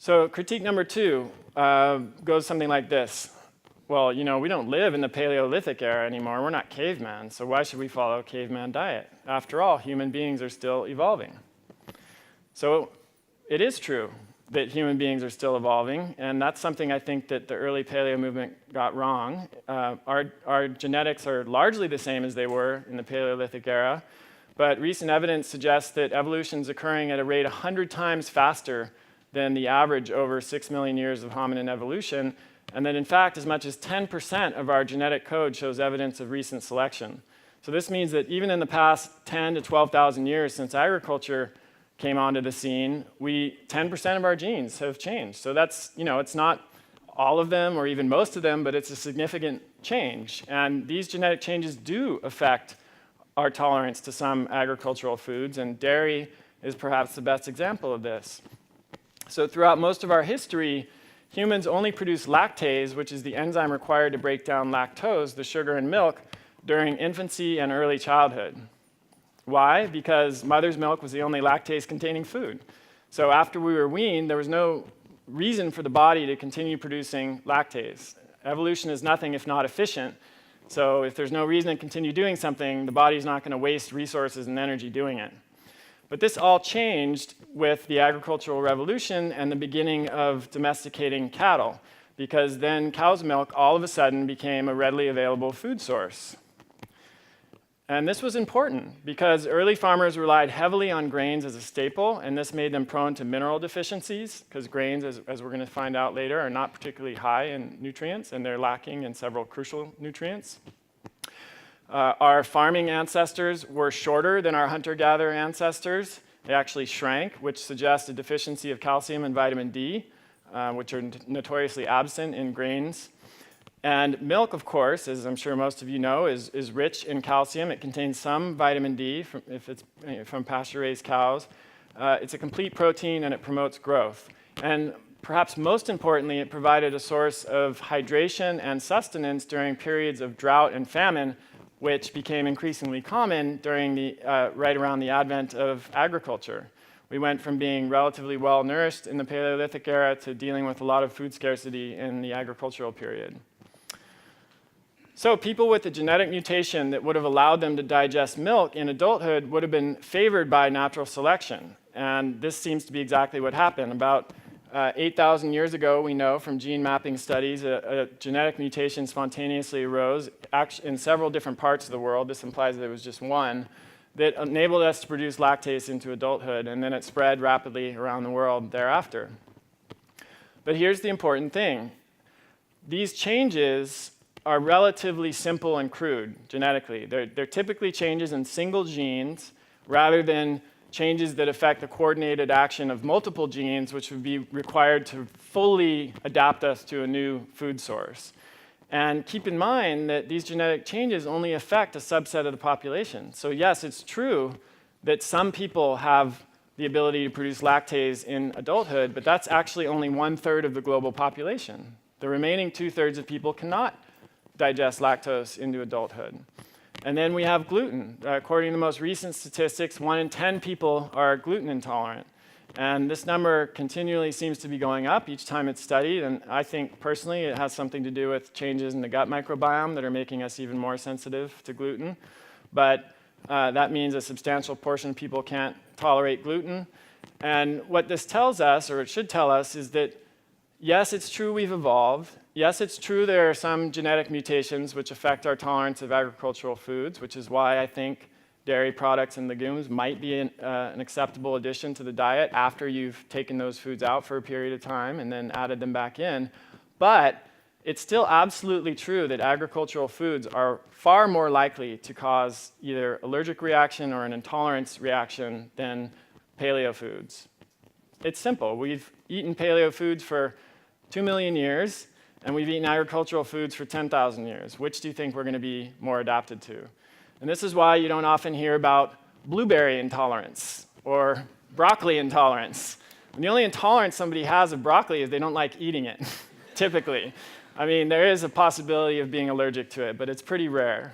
So critique number 2 goes something like this. Well, we don't live in the Paleolithic era anymore. We're not cavemen, so why should we follow a caveman diet? After all, human beings are still evolving. So it is true that human beings are still evolving, and that's something I think that the early paleo movement got wrong. Our genetics are largely the same as they were in the Paleolithic era, but recent evidence suggests that evolution is occurring at a rate 100 times faster than the average over 6 million years of hominin evolution, and that in fact as much as 10% of our genetic code shows evidence of recent selection. So this means that even in the past 10 to 12,000 years since agriculture came onto the scene, 10% of our genes have changed. So that's, it's not all of them or even most of them, but it's a significant change. And these genetic changes do affect our tolerance to some agricultural foods, and dairy is perhaps the best example of this. So throughout most of our history, humans only produce lactase, which is the enzyme required to break down lactose, the sugar in milk, during infancy and early childhood. Why? Because mother's milk was the only lactase-containing food. So after we were weaned, there was no reason for the body to continue producing lactase. Evolution is nothing if not efficient. So if there's no reason to continue doing something, the body's not going to waste resources and energy doing it. But this all changed with the agricultural revolution and the beginning of domesticating cattle, because then cow's milk all of a sudden became a readily available food source. And this was important because early farmers relied heavily on grains as a staple, and this made them prone to mineral deficiencies, because grains, as we're going to find out later, are not particularly high in nutrients, and they're lacking in several crucial nutrients. Our farming ancestors were shorter than our hunter-gatherer ancestors. They actually shrank, which suggests a deficiency of calcium and vitamin D, which are notoriously absent in grains. And milk, of course, as I'm sure most of you know, is rich in calcium. It contains some vitamin D if it's from pasture-raised cows. It's a complete protein, and it promotes growth. And perhaps most importantly, it provided a source of hydration and sustenance during periods of drought and famine, which became increasingly common during right around the advent of agriculture. We went from being relatively well-nourished in the Paleolithic era to dealing with a lot of food scarcity in the agricultural period. So people with a genetic mutation that would have allowed them to digest milk in adulthood would have been favored by natural selection. And this seems to be exactly what happened. About 8,000 years ago, we know from gene mapping studies, a genetic mutation spontaneously arose in several different parts of the world. This implies that there was just one that enabled us to produce lactase into adulthood, and then it spread rapidly around the world thereafter. But here's the important thing. These changes are relatively simple and crude genetically. They're typically changes in single genes rather than changes that affect the coordinated action of multiple genes, which would be required to fully adapt us to a new food source. And keep in mind that these genetic changes only affect a subset of the population. So yes, it's true that some people have the ability to produce lactase in adulthood, but that's actually only 1/3 of the global population. The remaining 2/3 of people cannot digest lactose into adulthood. And then we have gluten. According to the most recent statistics, 1 in 10 people are gluten intolerant. And this number continually seems to be going up each time it's studied. And I think personally it has something to do with changes in the gut microbiome that are making us even more sensitive to gluten. But that means a substantial portion of people can't tolerate gluten. And what this tells us, or it should tell us, is that yes, it's true we've evolved. Yes, it's true there are some genetic mutations which affect our tolerance of agricultural foods, which is why I think dairy products and legumes might be an acceptable addition to the diet after you've taken those foods out for a period of time and then added them back in. But it's still absolutely true that agricultural foods are far more likely to cause either allergic reaction or an intolerance reaction than paleo foods. It's simple. We've eaten paleo foods for 2 million years, and we've eaten agricultural foods for 10,000 years. Which do you think we're going to be more adapted to? And this is why you don't often hear about blueberry intolerance or broccoli intolerance. And the only intolerance somebody has of broccoli is they don't like eating it, typically. I mean, there is a possibility of being allergic to it, but it's pretty rare.